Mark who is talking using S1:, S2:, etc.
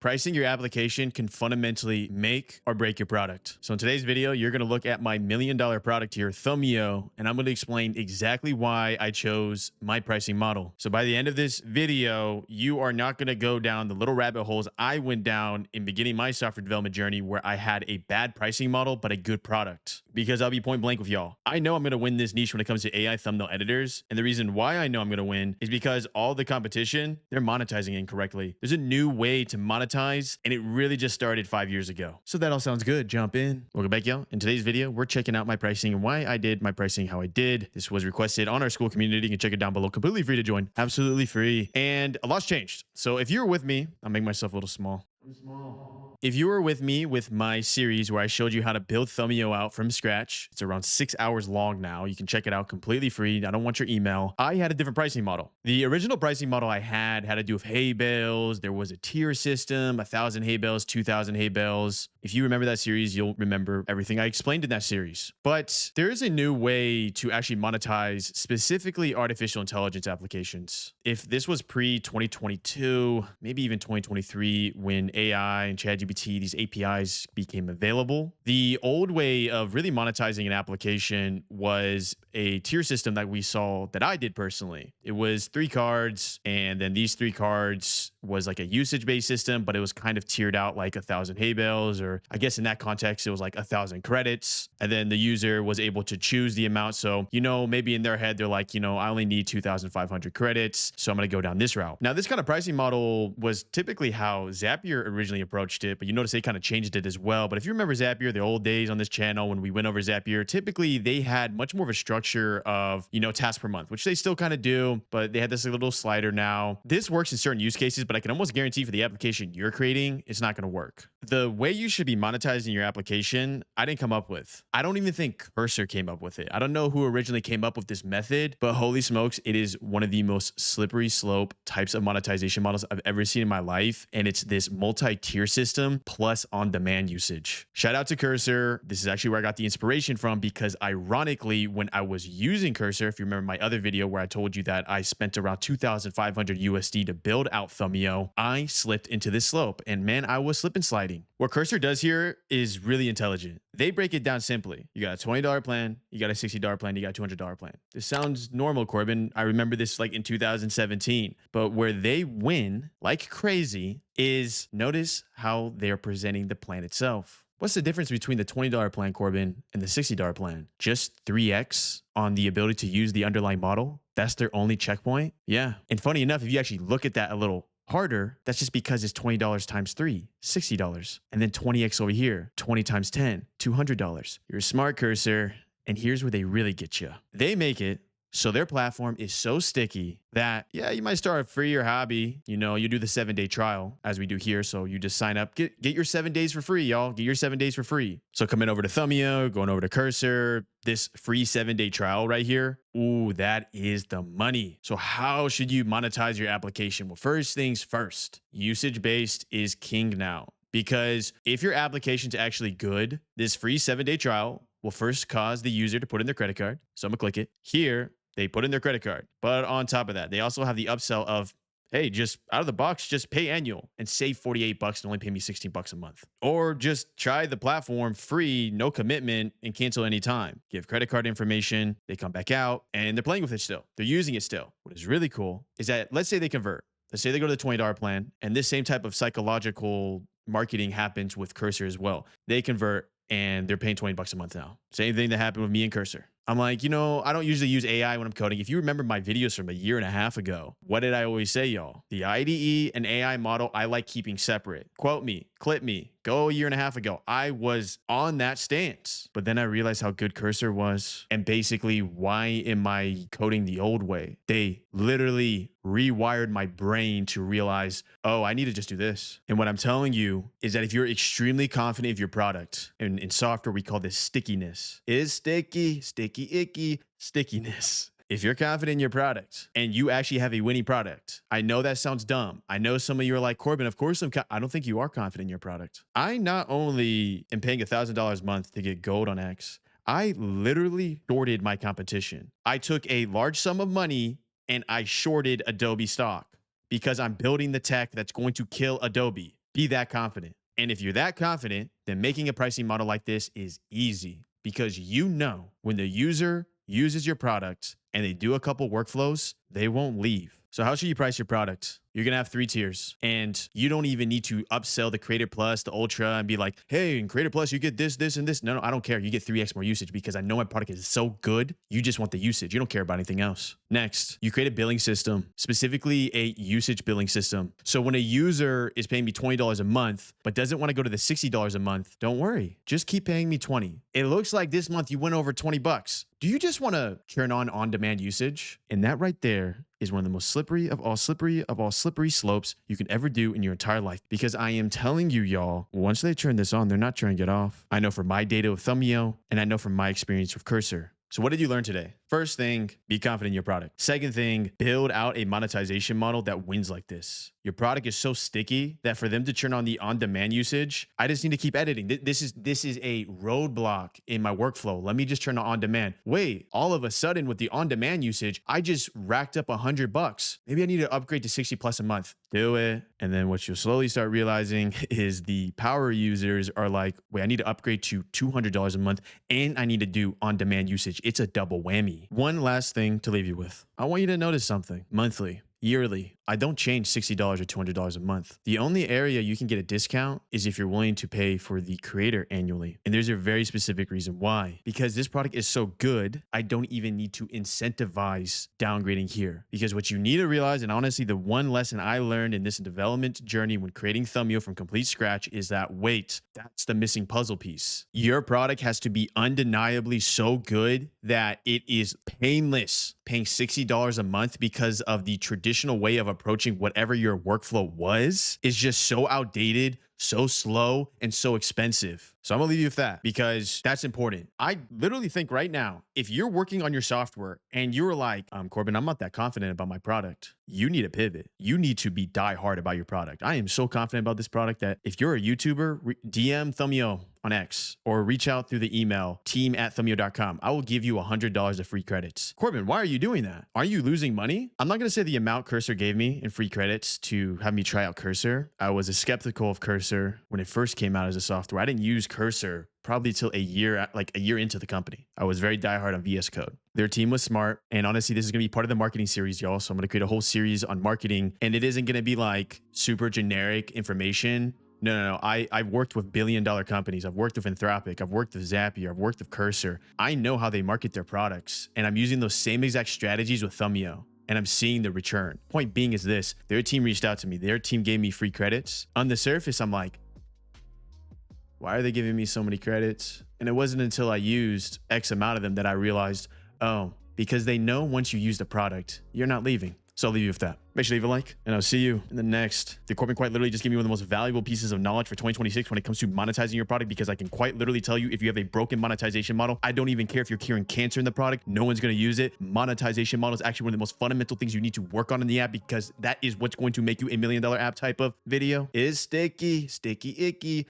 S1: Pricing your application can fundamentally make or break your product. So in today's video, you're going to look at my $1 million product here, Thumbio, and I'm going to explain exactly why I chose my pricing model. So by the end of this video, you are not going to go down the little rabbit holes I went down in beginning my software development journey where I had a bad pricing model, but a good product. Because I'll be point blank with y'all. I know I'm going to win this niche when it comes to AI thumbnail editors. And the reason why I know I'm going to win is because all the competition, they're monetizing incorrectly. There's a new way to monetize, and it really just started 5 years ago. So that all sounds good. Jump in. Welcome back, y'all. In today's video, we're checking out my pricing and why I did my pricing how I did. This was requested on our school community. You can check it down below. Completely free to join. Absolutely free. And a lot's changed. So if you're with me, I'll make myself a little small. If you were with me with my series where I showed you how to build Thumbio out from scratch, it's around 6 hours long now. You can check it out completely free. I don't want your email. I had a different pricing model. The original pricing model I had to do with hay bales. There was a tier system, 1,000 hay bales, 2,000 hay bales. If you remember that series, you'll remember everything I explained in that series. But there is a new way to actually monetize specifically artificial intelligence applications. If this was pre-2022, maybe even 2023, when AI and ChatGPT, these APIs became available. The old way of really monetizing an application was a tier system that we saw that I did personally. It was 3 cards, and then these 3 cards was like a usage-based system, but it was kind of tiered out like 1,000 hay bales, or I guess in that context, it was like 1,000 credits. And then the user was able to choose the amount. So, maybe in their head, they're like, I only need 2,500 credits, so I'm going to go down this route. Now, this kind of pricing model was typically how Zapier originally approached it, but you notice they kind of changed it as well. But if you remember Zapier, the old days on this channel when we went over Zapier, typically they had much more of a structure of, tasks per month, which they still kind of do, but they had this little slider now. This works in certain use cases, but I can almost guarantee for the application you're creating, it's not going to work. The way you should be monetizing your application, I didn't come up with. I don't even think Cursor came up with it. I don't know who originally came up with this method, but holy smokes, it is one of the most slippery slope types of monetization models I've ever seen in my life. And it's this multi-tier system plus on-demand usage. Shout out to Cursor. This is actually where I got the inspiration from, because ironically, when I was using Cursor, if you remember my other video where I told you that I spent around 2,500 USD to build out Thumbio, I slipped into this slope, and man, I was slip and sliding. What Cursor does here is really intelligent. They break it down simply. You got a $20 plan, you got a $60 plan, you got a $200 plan. This sounds normal, Corbin. I remember this like in 2017, but where they win like crazy is notice how they're presenting the plan itself. What's the difference between the $20 plan, Corbin, and the $60 plan? Just 3x on the ability to use the underlying model? That's their only checkpoint? Yeah. And funny enough, if you actually look at that a little harder, that's just because it's $20 times 3, $60. And then 20x over here, 20 times 10, $200. You're a smart, Cursor. And here's where they really get you. They make it so their platform is so sticky that, yeah, you might start a free or hobby. You do the 7-day trial as we do here. So you just sign up, get your 7 days for free, y'all. Get your 7 days for free. So coming over to Thumbio, going over to Cursor, this free 7-day trial right here. Ooh, that is the money. So how should you monetize your application? Well, first things first, usage-based is king now. Because if your application's actually good, this free 7-day trial will first cause the user to put in their credit card. So I'm gonna click it. Here, they put in their credit card. But on top of that, they also have the upsell of, hey, just out of the box, just pay annual and save 48 bucks and only pay me 16 bucks a month. Or just try the platform free, no commitment, and cancel anytime. Give credit card information, they come back out, and they're playing with it still. They're using it still. What is really cool is that, let's say they convert. Let's say they go to the $20 plan, and this same type of psychological marketing happens with Cursor as well. They convert, and they're paying 20 bucks a month now. Same thing that happened with me and Cursor. I'm like, I don't usually use AI when I'm coding. If you remember my videos from a year and a half ago, what did I always say, y'all? The IDE and AI model, I like keeping separate. Quote me, clip me. Go a year and a half ago. I was on that stance. But then I realized how good Cursor was. And basically, why am I coding the old way? They literally rewired my brain to realize, oh, I need to just do this. And what I'm telling you is that if you're extremely confident of your product, and in software, we call this stickiness. Is sticky, icky, stickiness. If you're confident in your product and you actually have a winning product, I know that sounds dumb. I know some of you are like, Corbin, of course I don't think you are confident in your product. I not only am paying $1,000 a month to get gold on X, I literally shorted my competition. I took a large sum of money and I shorted Adobe stock because I'm building the tech that's going to kill Adobe. Be that confident. And if you're that confident, then making a pricing model like this is easy because you know when the user uses your product and they do a couple workflows, they won't leave. So how should you price your product? You're going to have 3 tiers, and you don't even need to upsell the Creator Plus, the Ultra, and be like, hey, in Creator Plus, you get this, this, and this. No, I don't care. You get 3x more usage because I know my product is so good. You just want the usage. You don't care about anything else. Next, you create a billing system, specifically a usage billing system. So when a user is paying me $20 a month, but doesn't want to go to the $60 a month, don't worry. Just keep paying me 20. It looks like this month you went over 20 bucks. Do you just want to turn on demand usage? And that right there is one of the most slippery of all slippery slopes you can ever do in your entire life. Because I am telling you, y'all, once they turn this on, they're not turning it off. I know from my data with Thumbio, and I know from my experience with Cursor. So what did you learn today? First thing, be confident in your product. Second thing, build out a monetization model that wins like this. Your product is so sticky that for them to turn on the on-demand usage, I just need to keep editing. This is a roadblock in my workflow. Let me just turn on demand. Wait, all of a sudden with the on-demand usage, I just racked up $100. Maybe I need to upgrade to 60 plus a month. Do it. And then what you'll slowly start realizing is the power users are like, wait, I need to upgrade to $200 a month and I need to do on-demand usage. It's a double whammy. One last thing to leave you with. I want you to notice something. Monthly, yearly, I don't change $60 or $200 a month. The only area you can get a discount is if you're willing to pay for the creator annually. And there's a very specific reason why. Because this product is so good, I don't even need to incentivize downgrading here. Because what you need to realize, and honestly, the one lesson I learned in this development journey when creating Thumbio from complete scratch is that, wait, that's the missing puzzle piece. Your product has to be undeniably so good that it is painless paying $60 a month because of the traditional way of approaching whatever your workflow was is just so outdated, so slow, and so expensive. So I'm gonna leave you with that because that's important. I literally think right now, if you're working on your software and you're like, Corbin, I'm not that confident about my product, you need to pivot. You need to be die hard about your product. I am so confident about this product that if you're a YouTuber, DM Thumbio on X or reach out through the email team@thumbio.com. I will give you $100 of free credits. Corbin, why are you doing that? Are you losing money? I'm not going to say the amount Cursor gave me in free credits to have me try out Cursor. I was skeptical of Cursor when it first came out as a software. I didn't use Cursor probably till a year into the company. I was very diehard on VS Code. Their team was smart. And honestly, this is going to be part of the marketing series, y'all. So I'm going to create a whole series on marketing. And it isn't going to be like super generic information. No. I've worked with billion-dollar companies. I've worked with Anthropic. I've worked with Zapier. I've worked with Cursor. I know how they market their products. And I'm using those same exact strategies with Thumbio. And I'm seeing the return. Point being is this. Their team reached out to me. Their team gave me free credits. On the surface, I'm like, why are they giving me so many credits? And it wasn't until I used X amount of them that I realized, oh, because they know once you use the product, you're not leaving. So I'll leave you with that. Make sure to leave a like, and I'll see you in the next. The Corbin quite literally just gave me one of the most valuable pieces of knowledge for 2026 when it comes to monetizing your product, because I can quite literally tell you if you have a broken monetization model, I don't even care if you're curing cancer in the product. No one's going to use it. Monetization model is actually one of the most fundamental things you need to work on in the app, because that is what's going to make you $1 million app type of video. Is sticky, icky.